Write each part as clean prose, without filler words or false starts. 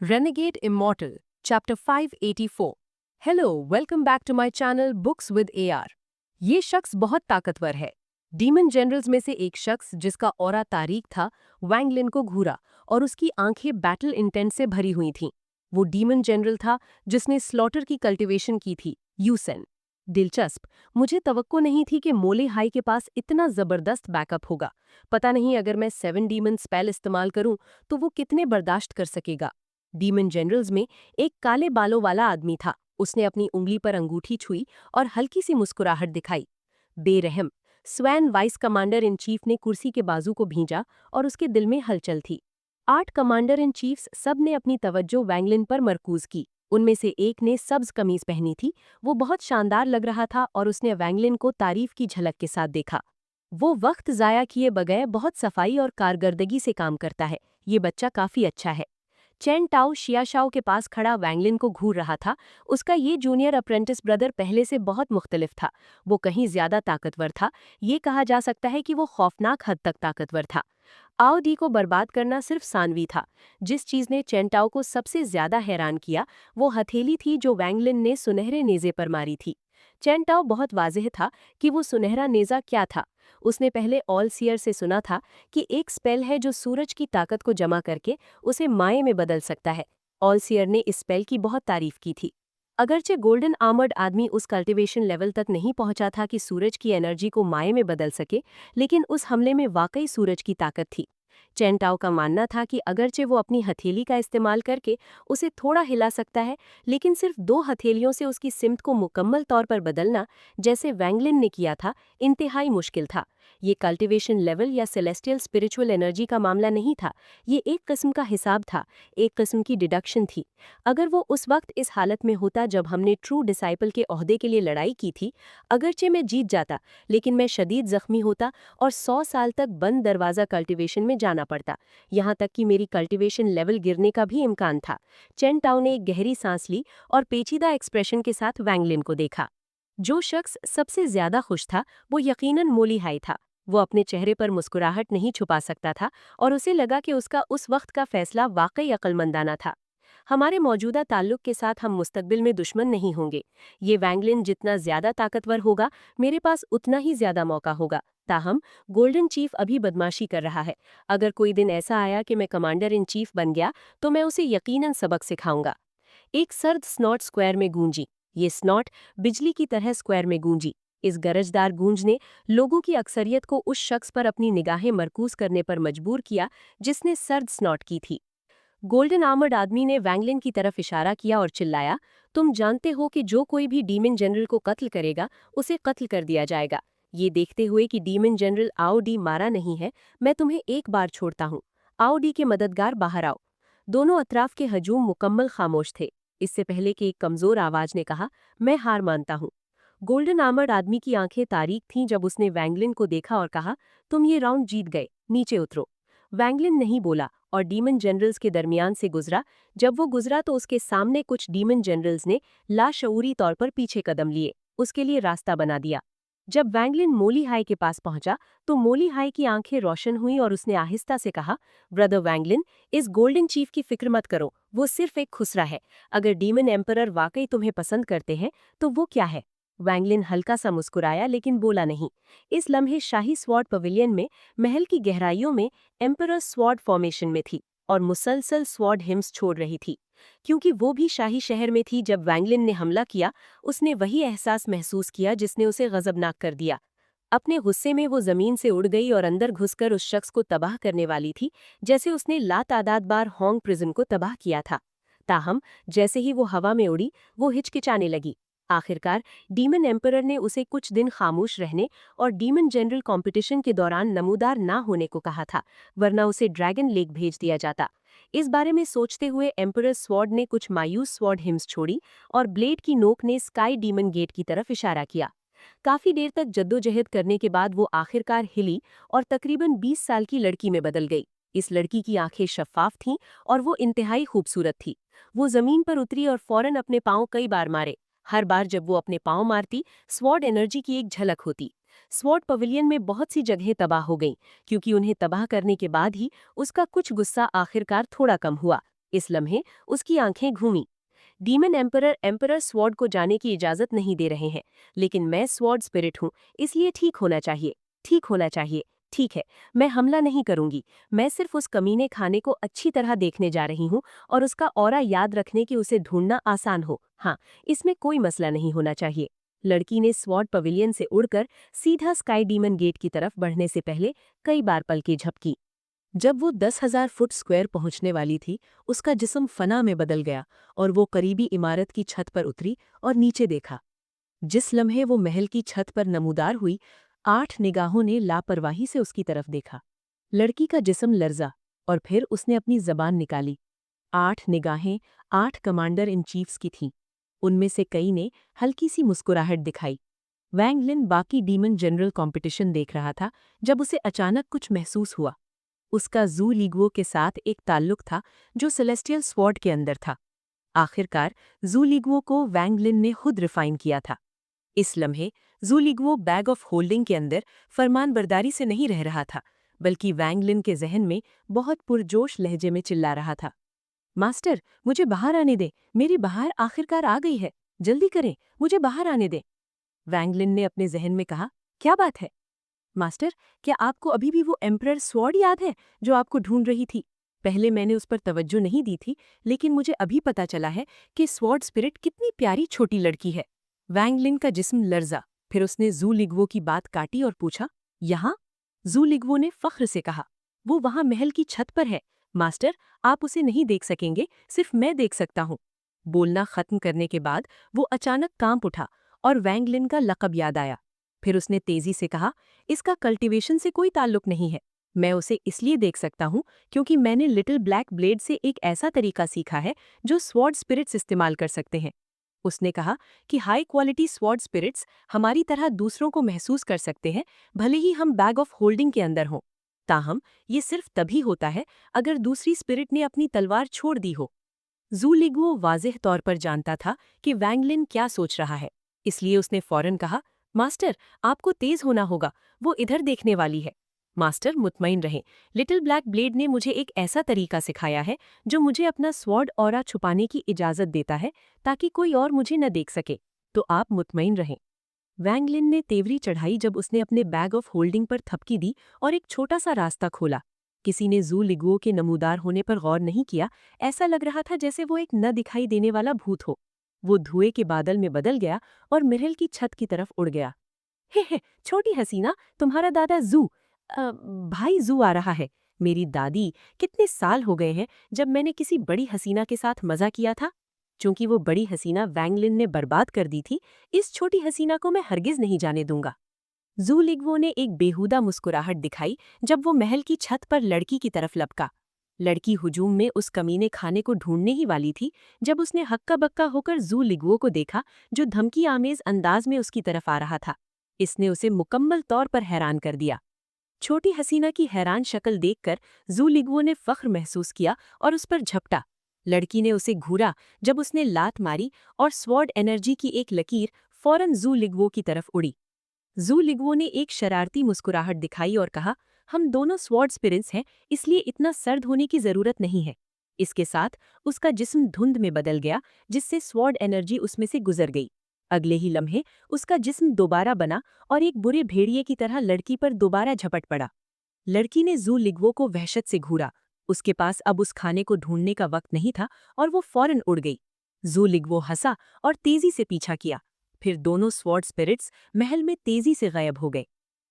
Renegade Immortal, Chapter 584. Hello, welcome back to my channel books with AR. ये शख्स बहुत ताकतवर है। डीमन जनरल्स में से एक शख्स जिसका ऑरा तारीक था, वैंग लिन को घूरा और उसकी आंखें बैटल इंटेंट से भरी हुई थीं। वो डीमन जनरल था जिसने स्लॉटर की कल्टीवेशन की थी, यूसेन। दिलचस्प, मुझे तवक्को नहीं थी कि मोले हाई के पास इतना जबरदस्त बैकअप होगा। पता नहीं अगर मैं 7 डीमन स्पेल इस्तेमाल करूं तो वो कितने बर्दाश्त कर सकेगा। डीमन जनरल्स में एक काले बालों वाला आदमी था। उसने अपनी उंगली पर अंगूठी छुई और हल्की सी मुस्कुराहट दिखाई। बेरहम, swan vice commander in chief ने कुर्सी के बाजू को भींचा और उसके दिल में हलचल थी। 8 कमांडर इन चीफ्स सब ने अपनी तवज्जो वैंगलिन पर मरकूज की। उनमें से एक ने सब्ज कमीज पहनी थी। वो बहुत शानदार लग रहा था और उसने वैंगलिन को तारीफ की झलक के साथ देखा। वो वक्त जाया किए बगैर बहुत सफाई और कारगर्दगी से काम करता है। ये बच्चा काफी अच्छा है। चेन टाओ शियाशाओ के पास खड़ा वैंगलिन को घूर रहा था। उसका ये जूनियर अप्रेंटिस ब्रदर पहले से बहुत मुख्तलिफ था। वो कहीं ज्यादा ताकतवर था। ये कहा जा सकता है कि वो खौफनाक हद तक ताकतवर था। आओ डी को बर्बाद करना सिर्फ सानवी था। जिस चीज ने चेन टाओ को सबसे ज्यादा हैरान किया वो हथेली थी जो वैंगलिन ने सुनहरे नेजे पर मारी थी। चेन टाओ बहुत वाज़ेह था कि वो सुनहरा नेजा क्या था। उसने पहले ऑल सियर से सुना था कि एक स्पेल है जो सूरज की ताकत को जमा करके उसे माए में बदल सकता है। ऑल सियर ने इस स्पेल की बहुत तारीफ की थी। अगरचे गोल्डन आर्मर्ड आदमी उस कल्टीवेशन लेवल तक नहीं पहुंचा था कि सूरज की एनर्जी को माए में बदल सके, लेकिन उस हमले में वाकई सूरज की ताकत थी। चेन टाओ का मानना था कि अगरचे वो अपनी हथेली का इस्तेमाल करके उसे थोड़ा हिला सकता है, लेकिन सिर्फ 2 हथेलियों से उसकी सिमत को मुकम्मल तौर पर बदलना, जैसे वैंगलिन ने किया था, इंतहाई मुश्किल था। ये कल्टीवेशन लेवल या सेलेस्टियल स्पिरिचुअल एनर्जी का मामला नहीं था। ये एक किस्म का हिसाब था, एक किस्म की डिडक्शन थी। अगर वो उस वक्त इस हालत में होता जब हमने ट्रू डिसाइपल के ओहदे के लिए लड़ाई की थी, अगरचे मैं जीत जाता, लेकिन मैं शदीद जख्मी होता और 100 साल तक बंद दरवाज़ा कल्टीवेशन में जाना पड़ता। यहाँ तक कि मेरी कल्टीवेशन लेवल गिरने का भी इम्कान था। चेन टाओ ने एक गहरी सांस ली और पेचीदा एक्सप्रेशन के साथ वैंगलिन को देखा। जो शख्स सबसे ज्यादा खुश था वो यकीनन मोली हाई था। वो अपने चेहरे पर मुस्कुराहट नहीं छुपा सकता था और उसे लगा कि उसका उस वक्त का फैसला वाकई अक्लमंदाना था। हमारे मौजूदा ताल्लुक के साथ हम मुस्तकबिल में दुश्मन नहीं होंगे। ये वैंगलिन जितना ज्यादा ताकतवर होगा, मेरे पास उतना ही ज्यादा मौका होगा। ताहम, गोल्डन चीफ अभी बदमाशी कर रहा है। अगर कोई दिन ऐसा आया कि मैं कमांडर इन चीफ बन गया तो मैं उसे यकीनन सबक सिखाऊंगा। एक सर्द स्नॉट स्क्वायर में गूंजी। ये स्नॉट बिजली की तरह स्क्वायर में गूंजी। इस गरजदार गूंज ने लोगों की अक्सरियत को उस शख्स पर अपनी निगाहें मरकूज करने पर मजबूर किया जिसने सर्द स्नॉट की थी। गोल्डन आर्मर्ड आदमी ने वैंगलिन की तरफ इशारा किया और चिल्लाया, तुम जानते हो कि जो कोई भी डीमन जनरल को कत्ल करेगा उसे कत्ल कर दिया जाएगा। ये देखते हुए कि डीमन जनरल आओ डी मारा नहीं है, मैं तुम्हें एक बार छोड़ता हूँ। आओ डी के मददगार बाहर आओ। दोनों अतराफ के हजूम मुकम्मल खामोश थे। इससे पहले कि एक कमजोर आवाज ने कहा, मैं हार मानता हूँ। गोल्डन आर्मर्ड आदमी की आंखें तारीक थीं जब उसने वैंगलिन को देखा और कहा, तुम ये राउंड जीत गए, नीचे उतरो। वैंगलिन नहीं बोला और डीमन जनरल्स के दरमियान से गुजरा। जब वो गुजरा तो उसके सामने कुछ डीमन जनरल्स ने लाशऊरी तौर पर पीछे कदम लिए, उसके लिए रास्ता बना दिया। जब वैंगलिन मोली हाई के पास पहुंचा तो मोली हाई की आंखें रोशन हुई और उसने आहिस्ता से कहा, ब्रदर वैंगलिन, इस गोल्डन चीफ की फिक्र मत करो, वो सिर्फ एक खुसरा है। अगर डीमन एम्परर वाकई तुम्हें पसंद करते हैं तो वो क्या है? वैंगलिन हल्का सा मुस्कुराया लेकिन बोला नहीं। इस लम्हे शाही स्वॉर्ड पवेलियन में महल की गहराइयों में एम्परर स्वॉर्ड फॉर्मेशन में थी और मुसलसल स्वॉर्ड हिम्स छोड़ रही थी। क्योंकि वो भी शाही शहर में थी जब वैंगलिन ने हमला किया, उसने वही एहसास महसूस किया जिसने उसे गजबनाक कर दिया। अपने गुस्से में वो जमीन से उड़ गई और अंदर घुसकर उस शख्स को तबाह करने वाली थी, जैसे उसने लातादाद बार होंग प्रिजन को तबाह किया था। ताहम, जैसे ही वो हवा में उड़ी, वो हिचकिचाने लगी। आखिरकार डीमन एम्परर ने उसे कुछ दिन खामोश रहने और डीमन जनरल कंपटीशन के दौरान नमूदार ना होने को कहा था, वरना उसे ड्रैगन लेक भेज दिया जाता। इस बारे में सोचते हुए एम्परर स्वॉर्ड ने कुछ मायूस स्वॉर्ड हिम्स छोड़ी और ब्लेड की नोक ने स्काई डीमन गेट की तरफ इशारा किया। काफी देर तक जद्दोजहद करने के बाद वो आखिरकार हिली और तकरीबन 20 साल की लड़की में बदल गई। इस लड़की की आंखें शफाफ थीं और वो इंतहाई खूबसूरत थी। वो जमीन पर उतरी और फौरन अपने पांव कई बार मारे। हर बार जब वो अपने पांव मारती, स्वॉर्ड एनर्जी की एक झलक होती। स्वॉर्ड पवेलियन में बहुत सी जगहें तबाह हो गईं, क्योंकि उन्हें तबाह करने के बाद ही उसका कुछ गुस्सा आखिरकार थोड़ा कम हुआ। इस लम्हे उसकी आंखें घूमी। डीमन एम्परर एम्परर स्वॉर्ड को जाने की इजाजत नहीं दे रहे हैं, लेकिन मैं स्वॉर्ड स्पिरिट हूँ, इसलिए ठीक होना चाहिए, ठीक होना चाहिए। ठीक है, मैं हमला नहीं करूंगी। मैं सिर्फ उस कमीने खाने को अच्छी तरह देखने जा रही हूँ और उसका ऑरा याद रखने कि उसे ढूंढना आसान हो। हाँ, इसमें कोई मसला नहीं होना चाहिए। लड़की ने स्वॉर्ड पवेलियन से उड़कर सीधा स्काई डीमन गेट की तरफ बढ़ने से पहले कई बार पलकें झपकी। जब वो 10,000 फुट स्क्वायर पहुंचने वाली थी, उसका जिस्म फना में बदल गया और वो करीबी इमारत की छत पर उतरी और नीचे देखा। जिस लम्हे वो महल की छत पर नमूदार हुई, 8 निगाहों ने लापरवाही से उसकी तरफ देखा। लड़की का जिस्म लर्जा और फिर उसने अपनी जबान निकाली। 8 निगाहें 8 कमांडर इन चीफ्स की थीं। उनमें से कई ने हल्की सी मुस्कुराहट दिखाई। वैंग लिन बाकी डीमन जनरल कॉम्पिटिशन देख रहा था जब उसे अचानक कुछ महसूस हुआ। उसका जू लीगुओ के साथ एक ताल्लुक था जो सेलेस्टियल स्वॉर्ड के अंदर था। आखिरकार जू लीगुओ को वैंग लिन ने खुद रिफाइन किया था। इस लम्हे जू लीगुओ बैग ऑफ होल्डिंग के अंदर फरमानबरदारी से नहीं रह रहा था, बल्कि वैंग लिन के जहन में बहुत पुरजोश लहजे में चिल्ला रहा था। मास्टर, मुझे बाहर आने दे, मेरी बाहर आखिरकार आ गई है, जल्दी करें, मुझे बाहर आने दे। वैंग लिन ने अपने जहन में कहा, क्या बात है? मास्टर, क्या आपको अभी भी वो एम्परर स्वॉर्ड याद है जो आपको ढूंढ रही थी? पहले मैंने उस पर तवज्जो नहीं दी थी, लेकिन मुझे अभी पता चला है कि स्वॉर्ड स्पिरिट कितनी प्यारी छोटी लड़की है। वैंग लिन का जिस्म लर्जा, फिर उसने जू लिगवो की बात काटी और पूछा, यहाँ? जू लिगवो ने फख्र से कहा, वो वहाँ महल की छत पर है। मास्टर, आप उसे नहीं देख सकेंगे, सिर्फ मैं देख सकता हूँ। बोलना खत्म करने के बाद वो अचानक कांप उठा और वैंग लिन का लक़ब याद आया। फिर उसने तेजी से कहा, इसका कल्टीवेशन से कोई ताल्लुक नहीं है। मैं उसे इसलिए देख सकता हूँ क्योंकि मैंने लिटिल ब्लैक ब्लेड से एक ऐसा तरीका सीखा है जो स्वॉर्ड स्पिरिट्स इस्तेमाल कर सकते हैं। उसने कहा कि हाई क्वालिटी स्वॉर्ड स्पिरिट्स हमारी तरह दूसरों को महसूस कर सकते हैं, भले ही हम बैग ऑफ होल्डिंग के अंदर हों। ताहम ये सिर्फ तभी होता है अगर दूसरी स्पिरिट ने अपनी तलवार छोड़ दी हो। जू लिगुओ वाज़ेह तौर पर जानता था कि वैंग लिन क्या सोच रहा है, इसलिए उसने फौरन कहा, मास्टर, आपको तेज होना होगा, वो इधर देखने वाली है। मास्टर, मुतमईन रहें, लिटिल ब्लैक ब्लेड ने मुझे एक ऐसा तरीका सिखाया है जो मुझे अपना स्वॉर्ड ऑरा छुपाने की इजाज़त देता है ताकि कोई और मुझे न देख सके, तो आप मुतमईन रहें। वैंग लिन ने तेवरी चढ़ाई जब उसने अपने बैग ऑफ होल्डिंग पर थपकी दी और एक छोटा सा रास्ता खोला। किसी ने जू लिगुओ के नमूदार होने पर गौर नहीं किया, ऐसा लग रहा था जैसे वो एक न दिखाई देने वाला भूत हो। वो धुएं के बादल में बदल गया और महल की छत की तरफ उड़ गया। हे, छोटी हसीना, तुम्हारा दादा जू भाई जू आ रहा है। मेरी दादी, कितने साल हो गए हैं जब मैंने किसी बड़ी हसीना के साथ मजा किया था। चूंकि वो बड़ी हसीना वैंग लिन ने बर्बाद कर दी थी, इस छोटी हसीना को मैं हरगिज नहीं जाने दूंगा। जू लिगवो ने एक बेहुदा मुस्कुराहट दिखाई जब वो महल की छत पर लड़की की तरफ लपका। लड़की हुजूम में उस कमीने खाने को ढूंढने ही वाली थी जब उसने हक्का बक्का होकर जू लिगवो को देखा, जो धमकी आमेज अंदाज में उसकी तरफ आ रहा था। इसने उसे मुकम्मल तौर पर हैरान कर दिया। छोटी हसीना की हैरान शक्ल देखकर जू लिगवो ने फख्र महसूस किया और उस पर झपटा। लड़की ने उसे घूरा जब उसने लात मारी और स्वॉर्ड एनर्जी की एक लकीर फौरन जू लिगवो की तरफ उड़ी। जू लिगवो ने एक शरारती मुस्कुराहट दिखाई और कहा, हम दोनों स्वॉर्ड स्पिरिट्स हैं, इसलिए इतना सर्द होने की जरूरत नहीं है। इसके साथ उसका जिस्म धुंध में बदल गया, जिससे स्वॉर्ड एनर्जी उसमें से गुजर गई। अगले ही लम्हे उसका जिस्म दोबारा बना और एक बुरे भेड़िए की तरह लड़की पर दोबारा झपट पड़ा। लड़की ने जू लिगवो को वहशत से घूरा। उसके पास अब उस खाने को ढूंढने का वक्त नहीं था और वो फौरन उड़ गई। जू लिगवो हंसा और तेजी से पीछा किया। फिर दोनों स्वॉर्ड स्पिरिट्स महल में तेजी से गायब हो गए।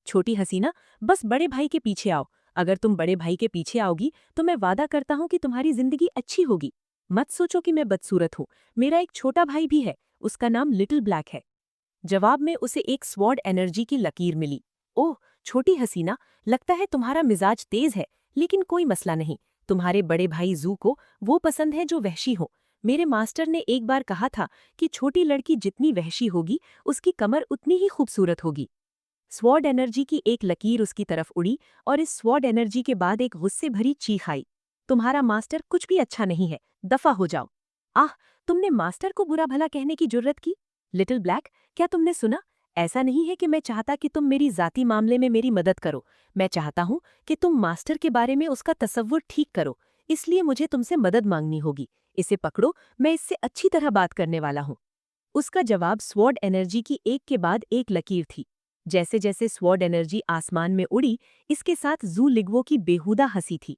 छोटी हसीना, बस बड़े भाई के पीछे आओ। अगर तुम बड़े भाई के पीछे आओगी तो मैं वादा करता हूँ कि तुम्हारी जिंदगी अच्छी होगी। मत सोचो कि मैं बदसूरत हूँ, मेरा एक छोटा भाई भी है, उसका नाम लिटिल ब्लैक है। जवाब में उसे एक स्वॉर्ड एनर्जी की लकीर मिली। ओह छोटी हसीना, लगता है तुम्हारा मिजाज तेज है, लेकिन कोई मसला नहीं। तुम्हारे बड़े भाई जू को वो पसंद है जो वहशी हो। मेरे मास्टर ने एक बार कहा था कि छोटी लड़की जितनी वहशी होगी, उसकी कमर उतनी ही खूबसूरत होगी। स्वॉर्ड एनर्जी की एक लकीर उसकी तरफ उड़ी और इस स्वॉर्ड एनर्जी के बाद एक गुस्से भरी चीख आई। तुम्हारा मास्टर कुछ भी अच्छा नहीं है, दफा हो जाओ। आह, तुमने मास्टर को बुरा भला कहने की जुर्रत की? लिटिल ब्लैक, क्या तुमने सुना? ऐसा नहीं है कि मैं चाहता कि तुम मेरी जाती मामले में मेरी मदद करो। मैं चाहता हूँ कि तुम मास्टर के बारे में उसका तसव्वुर ठीक करो। इसलिए मुझे तुमसे मदद मांगनी होगी। इसे पकड़ो, मैं इससे अच्छी तरह बात करने वाला हूँ। उसका जवाब स्वॉर्ड एनर्जी की एक के बाद एक लकीर थी। जैसे जैसे स्वॉर्ड एनर्जी आसमान में उड़ी, इसके साथ जू लिग्वो की बेहुदा हंसी थी।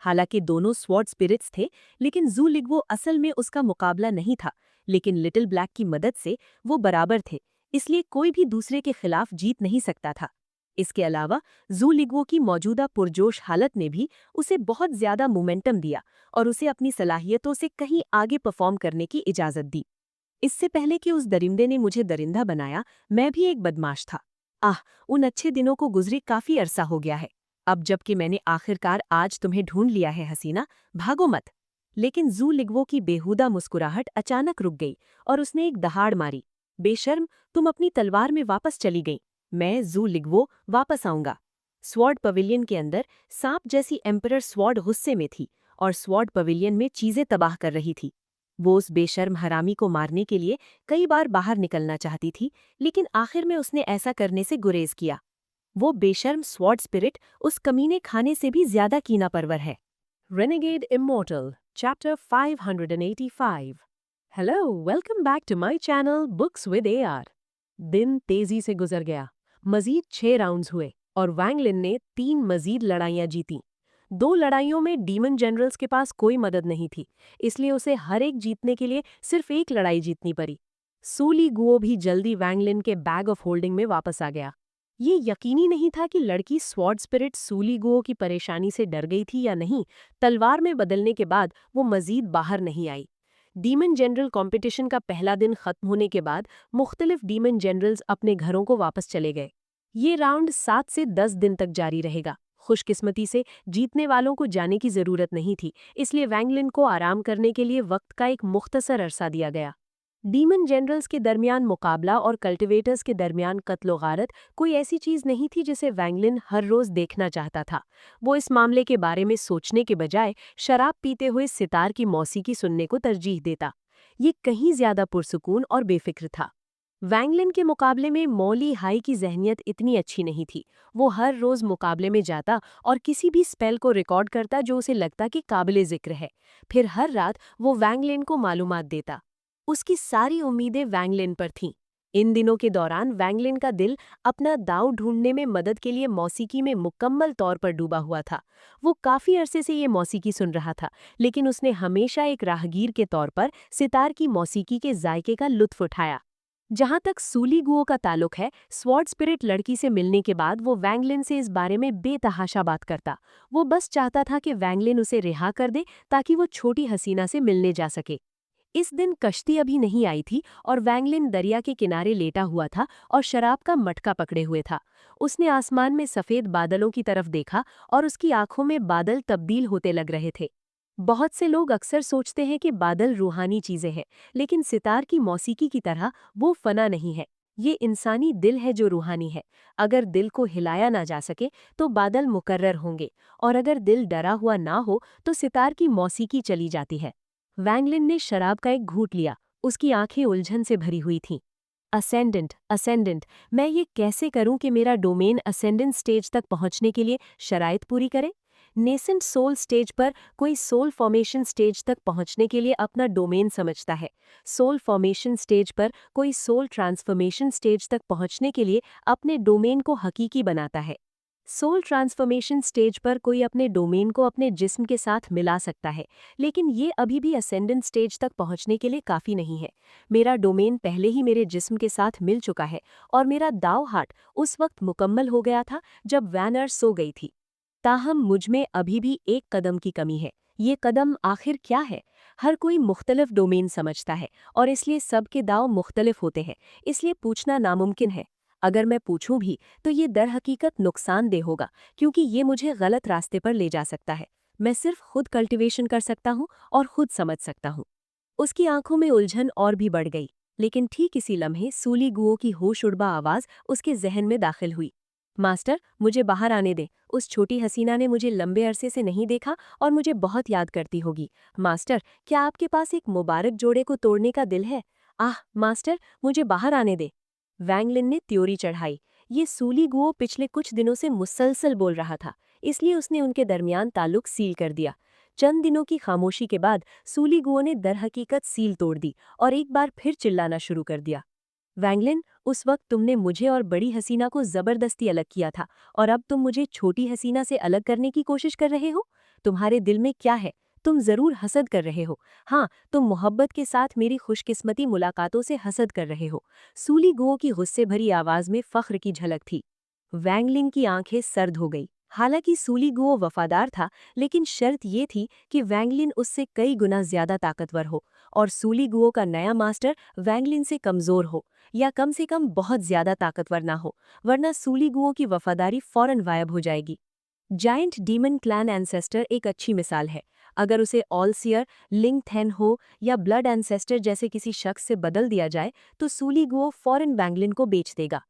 हालांकि दोनों स्वॉर्ड स्पिरिट्स थे, लेकिन जू लिग्वो असल में उसका मुकाबला नहीं था। लेकिन लिटिल ब्लैक की मदद से वो बराबर थे, इसलिए कोई भी दूसरे के खिलाफ जीत नहीं सकता था। इसके अलावा जू लिग्वो की मौजूदा पुरजोश हालत ने भी उसे बहुत ज्यादा मोमेंटम दिया और उसे अपनी सलाहियतों से कहीं आगे परफॉर्म करने की इजाजत दी। इससे पहले कि उस दरिंदे ने मुझे दरिंदा बनाया, मैं भी एक बदमाश था। आह, उन अच्छे दिनों को गुजरे काफी अरसा हो गया है। अब जबकि मैंने आखिरकार आज तुम्हें ढूंढ लिया है हसीना, भागो मत। लेकिन जू लिग्वो की बेहुदा मुस्कुराहट अचानक रुक गई और उसने एक दहाड़ मारी। बेशर्म, तुम अपनी तलवार में वापस चली गई। मैं जू लिग्वो वापस आऊंगा। स्वॉर्ड पवेलियन के अंदर सांप जैसी एम्परर स्वॉर्ड गुस्से में थी और स्वॉर्ड पवेलियन में चीजें तबाह कर रही थी। वो उस बेशर्म हरामी को मारने के लिए कई बार बाहर निकलना चाहती थी, लेकिन आखिर में उसने ऐसा करने से गुरेज किया। वो बेशर्म स्वॉर्ड स्पिरिट उस कमीने खाने से भी ज्यादा कीना परवर है। Renegade Immortal, Chapter 585. Hello, welcome back to my channel Books with AR. दिन तेजी से गुजर गया। मजीद 6 राउंड्स हुए और वैंगलिन ने 3 मजीद लड़ाइयां जीती। 2 लड़ाइयों में डीमन जनरल्स के पास कोई मदद नहीं थी, इसलिए उसे हर एक जीतने के लिए सिर्फ एक लड़ाई जीतनी पड़ी। सूली गुओ भी जल्दी वैंगलिन के बैग ऑफ होल्डिंग में वापस आ गया। ये यकीनी नहीं था कि लड़की स्वॉर्ड स्पिरिट सूली गुओ की परेशानी से डर गई थी या नहीं। तलवार में बदलने के बाद वो मजीद बाहर नहीं आई। डीमन जनरल कंपटीशन का पहला दिन खत्म होने के बाद मुख्तलिफ डीमन जनरल्स अपने घरों को वापस चले गए। ये राउंड 7 से 10 दिन तक जारी रहेगा। खुशकिस्मती से जीतने वालों को जाने की जरूरत नहीं थी, इसलिए वैंगलिन को आराम करने के लिए वक्त का एक मुख्तसर अरसा दिया गया। डीमन जनरल्स के दरमियान मुकाबला और कल्टिवेटर्स के दरमियान कत्लो गारत कोई ऐसी चीज नहीं थी जिसे वैंगलिन हर रोज देखना चाहता था। वो इस मामले के बारे में सोचने के बजाय शराब पीते हुए सितार की मौसीकी सुनने को तरजीह देता। ये कहीं ज्यादा पुरसुकून और बेफिक्र था। वैंगलिन के मुकाबले में मौली हाई की जहनियत इतनी अच्छी नहीं थी। वो हर रोज मुकाबले में जाता और किसी भी स्पेल को रिकॉर्ड करता जो उसे लगता कि काबिले जिक्र है। फिर हर रात वो वैंगलिन को मालूमात देता। उसकी सारी उम्मीदें वैंगलिन पर थीं। इन दिनों के दौरान वैंगलिन का दिल अपना दाव ढूंढने में मदद के लिए मौसीकी में मुकम्मल तौर पर डूबा हुआ था। वो काफी अरसे से ये मौसीकी सुन रहा था, लेकिन उसने हमेशा एक राहगीर के तौर पर सितार की मौसीकी के जायके का लुत्फ उठाया। जहां तक सूली गुओ का ताल्लुक है, स्वॉर्ड स्पिरिट लड़की से मिलने के बाद वो वैंगलिन से इस बारे में बेतहाशा बात करता। वो बस चाहता था कि वैंगलिन उसे रिहा कर दे ताकि वो छोटी हसीना से मिलने जा सके। इस दिन कश्ती अभी नहीं आई थी और वैंगलिन दरिया के किनारे लेटा हुआ था और शराब का मटका पकड़े हुए था। उसने आसमान में सफेद बादलों की तरफ देखा और उसकी आंखों में बादल तब्दील होते लग रहे थे। बहुत से लोग अक्सर सोचते हैं कि बादल रूहानी चीजें हैं, लेकिन सितार की मौसीकी की तरह वो फना नहीं है। ये इंसानी दिल है जो रूहानी है। अगर दिल को हिलाया ना जा सके तो बादल मुकर्रर होंगे, और अगर दिल डरा हुआ ना हो तो सितार की मौसीकी चली जाती है। वैंगलिन ने शराब का एक घूंट लिया। उसकी आंखें उलझन से भरी हुई थीं। असेंडेंट, असेंडेंट, मैं ये कैसे करूं कि मेरा डोमेन असेंडेंट स्टेज तक पहुंचने के लिए शराइत पूरी करे? नेसेंट सोल स्टेज पर कोई सोल फॉर्मेशन स्टेज तक पहुंचने के लिए अपना डोमेन समझता है। सोल फॉर्मेशन स्टेज पर कोई सोल ट्रांसफॉर्मेशन स्टेज तक पहुंचने के लिए अपने डोमेन को हकीकी बनाता है। सोल ट्रांसफॉर्मेशन स्टेज पर कोई अपने डोमेन को अपने जिस्म के साथ मिला सकता है, लेकिन ये अभी भी असेंडेंट स्टेज तक पहुंचने के लिए काफ़ी नहीं है। मेरा डोमेन पहले ही मेरे जिस्म के साथ मिल चुका है और मेरा दाव हाट उस वक्त मुकम्मल हो गया था जब वैनर सो गई थी। ताहम मुझ में अभी भी एक कदम की कमी है। ये कदम आखिर क्या है? हर कोई मुख्तलिफ डोमेन समझता है और इसलिए सबके दाव मुख्तलिफ होते हैं, इसलिए पूछना नामुमकिन है। अगर मैं पूछूं भी तो ये दर हकीकत नुकसानदेह होगा, क्योंकि ये मुझे गलत रास्ते पर ले जा सकता है। मैं सिर्फ खुद कल्टीवेशन कर सकता हूँ और खुद समझ सकता हूँ। उसकी आंखों में उलझन और भी बढ़ गई, लेकिन ठीक इसी लम्हे सूली गुओ की होश उड़बा आवाज उसके जहन में दाखिल हुई। मास्टर, मुझे बाहर आने दे। उस छोटी हसीना ने मुझे लंबे अरसे से नहीं देखा और मुझे बहुत याद करती होगी। मास्टर, क्या आपके पास एक मुबारक जोड़े को तोड़ने का दिल है? आह मास्टर, मुझे बाहर आने दे। वैंगलिन ने त्योरी चढ़ाई। ये सूली गुओ पिछले कुछ दिनों से मुसलसल बोल रहा था, इसलिए उसने उनके दरमियान ताल्लुक सील कर दिया। चंद दिनों की खामोशी के बाद सूली गुओ ने दरहकीकत सील तोड़ दी और एक बार फिर चिल्लाना शुरू कर दिया। वैंगलिन, उस वक्त तुमने मुझे और बड़ी हसीना को जबरदस्ती अलग किया था और अब तुम मुझे छोटी हसीना से अलग करने की कोशिश कर रहे हो। तुम्हारे दिल में क्या है? तुम जरूर हसद कर रहे हो। हाँ, तुम मोहब्बत के साथ मेरी खुशकिस्मती मुलाकातों से हसद कर रहे हो। सूली गुओ की गुस्से भरी आवाज में फख्र की झलक थी। वैंगलिन की आंखें सर्द हो गई। हालांकि सूली गुओ वफादार था, लेकिन शर्त ये थी कि वैंगलिन उससे कई गुना ज्यादा ताकतवर हो और सूली गुओ का नया मास्टर वैंगलिन से कमजोर हो, या कम से कम बहुत ज्यादा ताकतवर ना हो, वरना सूलीगुओं की वफादारी फौरन गायब हो जाएगी। जायंट डीमन क्लैन एंसेस्टर एक अच्छी मिसाल है। अगर उसे ऑलसियर, लिंग थेन हो या ब्लड एंसेस्टर जैसे किसी शख्स से बदल दिया जाए तो सूलीगुओ फौरन वैंगलिन को बेच देगा।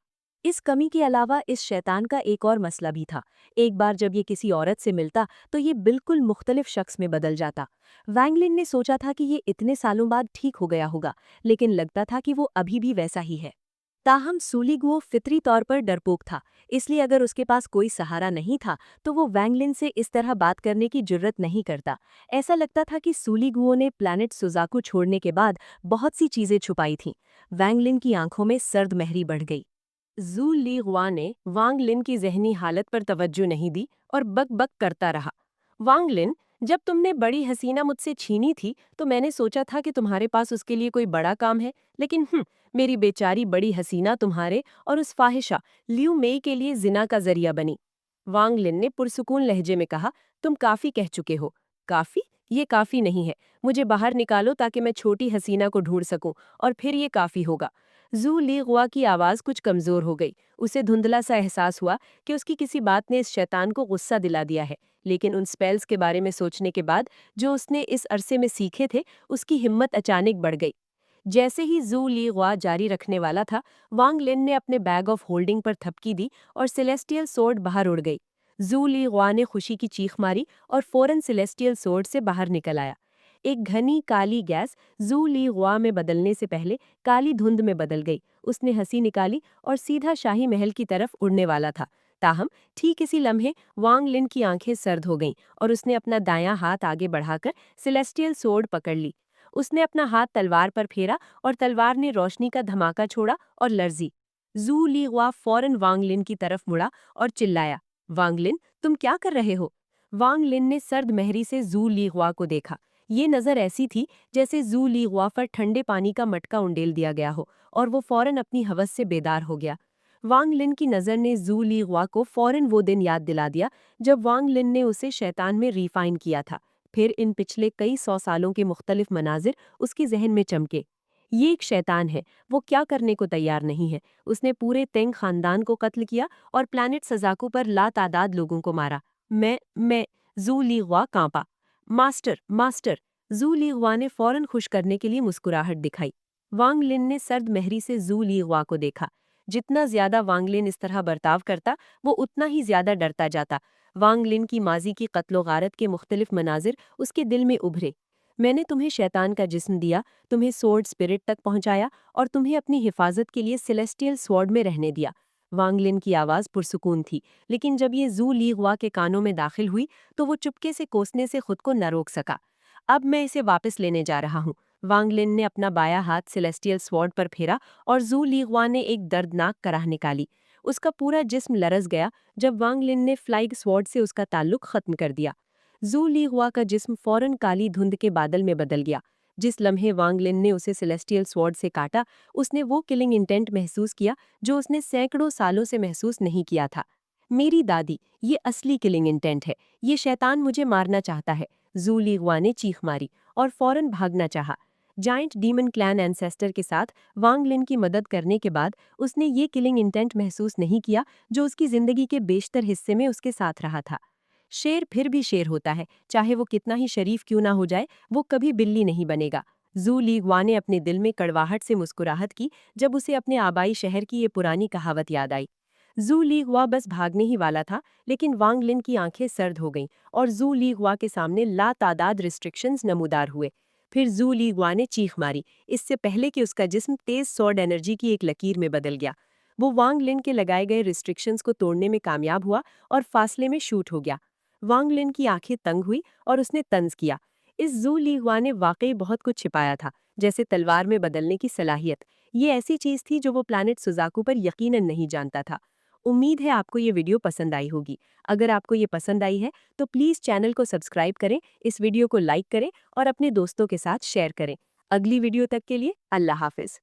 इस कमी के अलावा इस शैतान का एक और मसला भी था। एक बार जब ये किसी औरत से मिलता तो ये बिल्कुल मुख्तलिफ शख्स में बदल जाता। वैंगलिन ने सोचा था कि ये इतने सालों बाद ठीक हो गया होगा, लेकिन लगता था कि वो अभी भी वैसा ही है। ताहम सूलीगुओ फितरी तौर पर डरपोक था, इसलिए अगर उसके पास कोई सहारा नहीं था तो वो वैंगलिन से इस तरह बात करने की जुर्रत नहीं करता। ऐसा लगता था कि सूलीगुओ ने प्लैनेट सुजाकू छोड़ने के बाद बहुत सी चीजें छुपाई थीं। वैंगलिन की आंखों में सर्द महरी बढ़ गई। जू ली गुआ ने वांग लिन की जहनी हालत पर तवज्जो नहीं दी और बक बक करता रहा। वांग लिन, जब तुमने बड़ी हसीना मुझसे छीनी थी तो मैंने सोचा था कि तुम्हारे पास उसके लिए कोई बड़ा काम है, लेकिन मेरी बेचारी बड़ी हसीना तुम्हारे और उस फाहिशा लियू मेई के लिए जिना का जरिया बनी। वांग लिन ने पुरसुकून लहजे में कहा, तुम काफी कह चुके हो। काफी? ये काफी नहीं है। मुझे बाहर निकालो ताकि मैं छोटी हसीना को ढूंढ सकूं, और फिर ये काफी होगा। जू ली गुआ की आवाज कुछ कमजोर हो गई। उसे धुंधला सा एहसास हुआ कि उसकी किसी बात ने इस शैतान को गुस्सा दिला दिया है, लेकिन उन स्पेल्स के बारे में सोचने के बाद जो उसने इस अरसे में सीखे थे, उसकी हिम्मत अचानक बढ़ गई। जैसे ही जू ली गुआ जारी रखने वाला था, वांग लिन ने अपने बैग ऑफ होल्डिंग पर थपकी दी और सेलेस्टियल सोर्ड बाहर उड़ गई। जू ली गुआ ने खुशी की चीख मारी और फौरन सेलेस्टियल सोर्ड से बाहर निकल आया। एक घनी काली गैस जू ली गुआ में बदलने से पहले काली धुंध में बदल गई। उसने हंसी निकाली और सीधा शाही महल की तरफ उड़ने वाला था। ताहम ठीक इसी लम्हे वांग लिन की आंखें सर्द हो गईं और उसने अपना दायां हाथ आगे बढ़ाकर सेलेस्टियल सोर्ड पकड़ ली। उसने अपना हाथ तलवार पर फेरा और तलवार ने रोशनी का धमाका छोड़ा और लर्जी। जू ली गुआ फौरन वांग लिन की तरफ मुड़ा और चिल्लाया, वांग लिन, तुम क्या कर रहे हो? वांग लिन ने सर्द महरी से जू ली गुआ को देखा। ये नजर ऐसी थी जैसे जू ली गुआ पर ठंडे पानी का मटका उंडेल दिया गया हो, और वो फौरन अपनी हवस से बेदार हो गया। वांग लिन की नज़र ने जू ली गुआ को फौरन वो दिन याद दिला दिया जब वांग लिन ने उसे शैतान में रिफाइन किया था। फिर इन पिछले कई 100 सालों के मुख्तलिफ मनाजिर उसके जहन में चमके। ये एक शैतान है, वो क्या करने को तैयार नहीं है। उसने पूरे तेंग खानदान को कत्ल किया और प्लैनेट सजाकू पर लातादाद लोगों को मारा। मैं जू ली गुआ कांपा। Master, master! जू ली गुआ ने फौरन खुश करने के लिए मुस्कुराहट दिखाई। वांग लिन ने सर्द महरी से जू ली गुआ को देखा। जितना ज्यादा वांग लिन इस तरह बर्ताव करता, वो उतना ही ज्यादा डरता जाता। वांग लिन की माजी की कत्लो गारत के मुख्तलिफ मनाजिर उसके दिल में उभरे। मैंने तुम्हें शैतान का जिस्म दिया, तुम्हें सोर्ड स्पिरिट तक पहुंचाया और तुम्हें अपनी हिफाजत के लिए सेलेस्टियल स्वॉर्ड में रहने दिया। वांग लिन की आवाज़ पुरसुकून थी, लेकिन जब ये जू ली गुआ के कानों में दाखिल हुई तो वो चुपके से कोसने से खुद को न रोक सका। अब मैं इसे वापस लेने जा रहा हूँ। वांग लिन ने अपना बायां हाथ सेलेस्टियल स्वॉर्ड पर फेरा और जू ली गुआ ने एक दर्दनाक कराह निकाली। उसका पूरा जिस्म लरज गया जब वांग लिन ने फ्लाइंग स्वॉर्ड से उसका ताल्लुक खत्म कर दिया। जू ली गुआ का जिस्म फौरन काली धुंध के बादल में बदल गया। जिस लम्हे वांग लिन ने उसे सेलेस्टियल स्वॉर्ड से काटा, उसने वो किलिंग इंटेंट महसूस किया जो उसने सैकड़ों सालों से महसूस नहीं किया था। मेरी दादी, ये असली किलिंग इंटेंट है। ये शैतान मुझे मारना चाहता है। जू ली गुआ ने चीख मारी और फौरन भागना चाहा। जाइंट डीमन क्लैन एंसेस्टर के साथ वांग लिन की मदद करने के बाद उसने ये किलिंग इंटेंट महसूस नहीं किया जो उसकी जिंदगी के बेशतर हिस्से में उसके साथ रहा था। शेर फिर भी शेर होता है, चाहे वो कितना ही शरीफ क्यों ना हो जाए, वो कभी बिल्ली नहीं बनेगा। जू ली गुआ ने अपने दिल में कड़वाहट से मुस्कुराहट की जब उसे अपने आबाई शहर की ये पुरानी कहावत याद आई। जू ली गुआ बस भागने ही वाला था, लेकिन वांग लिन की आंखें सर्द हो गईं और जू ली गुआ के सामने लातादाद रिस्ट्रिक्शंस नमूदार हुए। फिर जू ली गुआ ने चीख मारी, इससे पहले कि उसका जिस्म तेज सॉर्ड एनर्जी की एक लकीर में बदल गया। वो वांग लिन के लगाए गए रिस्ट्रिक्शंस को तोड़ने में कामयाब हुआ और फासले में शूट हो गया। वांग लिन की आंखें तंग हुई और उसने तंज किया। इस जू ली हुआ ने वाकई बहुत कुछ छिपाया था, जैसे तलवार में बदलने की सलाहियत। ये ऐसी चीज थी जो वो प्लैनेट सुजाकू पर यकीनन नहीं जानता था। उम्मीद है आपको ये वीडियो पसंद आई होगी। अगर आपको ये पसंद आई है तो प्लीज़ चैनल को सब्सक्राइब करें, इस वीडियो को लाइक करें और अपने दोस्तों के साथ शेयर करें। अगली वीडियो तक के लिए अल्लाह हाफिज़।